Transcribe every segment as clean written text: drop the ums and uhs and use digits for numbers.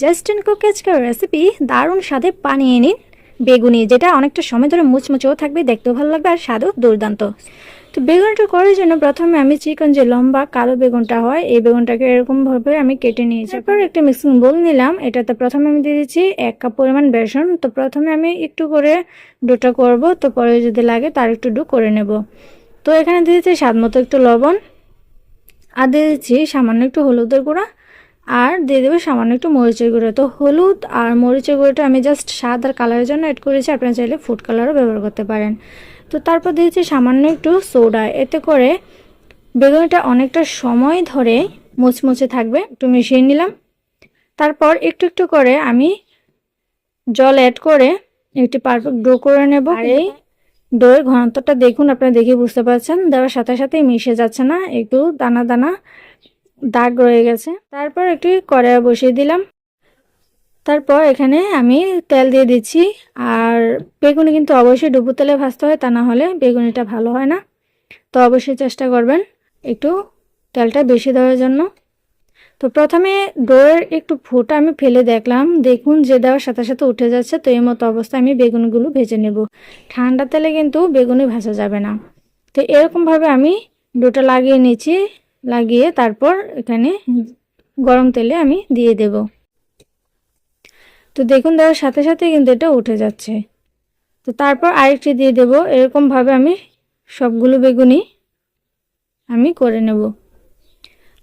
Just and cook আজকের recipe দারুণ স্বাদে বানিয়ে নিন বেগুনি, যেটা অনেকটা সময় ধরে মুচমুচেও থাকবে, দেখতেও ভালো লাগবে আর স্বাদও দুর্দান্ত। তো বেগুনটা করার জন্য প্রথমে আমি চিকন যে লম্বা কালো বেগুনটা হয় এই বেগুনটাকে এরকমভাবে আমি কেটে নিয়েছি। তারপর একটা মিক্সিং বোল নিলাম, এটাতে প্রথমে আমি দিয়ে দিচ্ছি 1 কাপ পরিমাণ বেসন। তো প্রথমে আমি একটু করে ডোটা করব, তো পরে যদি লাগে তার একটু ডো করে নেব। তো এখানে দিয়ে দিচ্ছি স্বাদ মতো একটু লবণ, আর দিয়ে দিচ্ছি সামান্য একটু হলুদের গুঁড়া, আর দিয়ে দেবো সামান্য একটু মরিচের গুঁড়ো। তো হলুদ আর মরিচের গুঁড়োটা আমি জাস্ট স্বাদ আর কালারের জন্য অ্যাড করেছি, আপনারা চাইলে ফুড কালারও ব্যবহার করতে পারেন। তো তারপর দিয়েছি সামান্য একটু সোডা, এতে করে বেগুনিটা অনেকটা সময় ধরে মুচমুচে থাকবে। একটু মিশিয়ে নিলাম, তারপর একটু একটু করে আমি জল অ্যাড করে একটি পারফেক্ট ডো করে নেব। আর এই ডোয়ের ঘনত্বটা দেখুন, আপনারা দেখে বুঝতে পারছেন, দেওয়ার সাথে সাথেই মিশে যাচ্ছে না, একটু দানা দানা দাগ রয়ে গেছে। তারপর একটু কড়াই বসিয়ে দিলাম, তারপর এখানে আমি তেল দিয়ে দিচ্ছি। আর বেগুনি কিন্তু অবশ্যই ডুবো তেলে ভাজতে হয়, তা না হলে বেগুনিটা ভালো হয় না। তো অবশ্যই চেষ্টা করবেন একটু তেলটা বেশি দেওয়ার জন্য। তো প্রথমে ডোয়ের একটু ফোঁটা আমি ফেলে দেখলাম, দেখুন যে দেওয়ার সাথে সাথে উঠে যাচ্ছে। তো এই মতো অবস্থায় আমি বেগুনগুলো ভেজে নেব। ঠান্ডা তেলে কিন্তু বেগুনি ভাজা যাবে না। তো এরকমভাবে আমি ডোটা লাগিয়ে নিচ্ছি, লাগিয়ে তারপর এখানে গরম তেলে আমি দিয়ে দেব। তো দেখুন দেওয়ার সাথে সাথে কিন্তু এটা উঠে যাচ্ছে। তো তারপর আরেকটি দিয়ে দেব। এরকমভাবে আমি সবগুলো বেগুনি আমি করে নেব।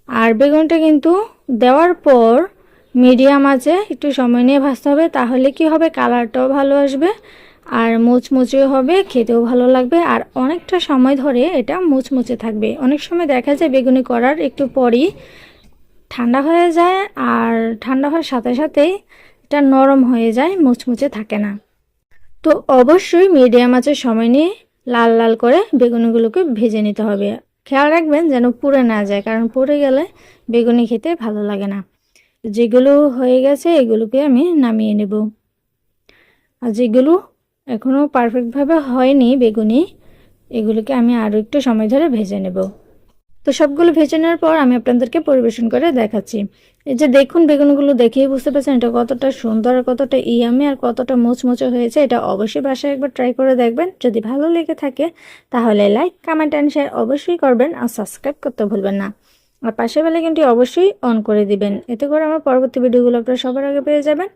আর বেগুনটা কিন্তু দেওয়ার পর মিডিয়াম আঁচে একটু সময় নিয়ে ভাজতে হবে, তাহলে কি হবে, কালারটাও ভালো আসবে আর মুচমুচেও হবে, খেতেও ভালো লাগবে আর অনেকটা সময় ধরে এটা মুচমুচে থাকবে। অনেক সময় দেখা যায় বেগুনি করার একটু পরই ঠান্ডা হয়ে যায়, আর ঠান্ডা হওয়ার সাথে সাথেই এটা নরম হয়ে যায়, মুচমুচে থাকে না। তো অবশ্যই মিডিয়াম আঁচে সময় নিয়ে লাল লাল করে বেগুনিগুলোকে ভেজে নিতে হবে। খেয়াল রাখবেন যেন পুড়ে না যায়, কারণ পুড়ে গেলে বেগুনি খেতে ভালো লাগে না। যেগুলো হয়ে গেছে এগুলোকে আমি নামিয়ে নেব। আর যেগুলো এখনও পারফেক্টভাবে হয়নি বেগুনি, এগুলোকে আমি আরও একটু সময় ধরে ভেজে নেব। তো সবগুলো ভেজে নেওয়ার পর আমি আপনাদেরকে পরিবেশন করে দেখাচ্ছি। এই যে দেখুন বেগুনগুলো দেখেই বুঝতে পারছেন এটা কতটা সুন্দর আর কতটা ইয়ামি আর কতটা মুচমুচে হয়েছে। এটা অবশ্যই বাসায় একবার ট্রাই করে দেখবেন। যদি ভালো লেগে থাকে তাহলে লাইক, কমেন্ট অ্যান্ড শেয়ার অবশ্যই করবেন, আর সাবস্ক্রাইব করতে ভুলবেন না। আর পাশের বেল আইকনটি অবশ্যই অন করে দিবেন, এতে করে আমার পরবর্তী ভিডিওগুলো আপনারা সবার আগে পেয়ে যাবেন।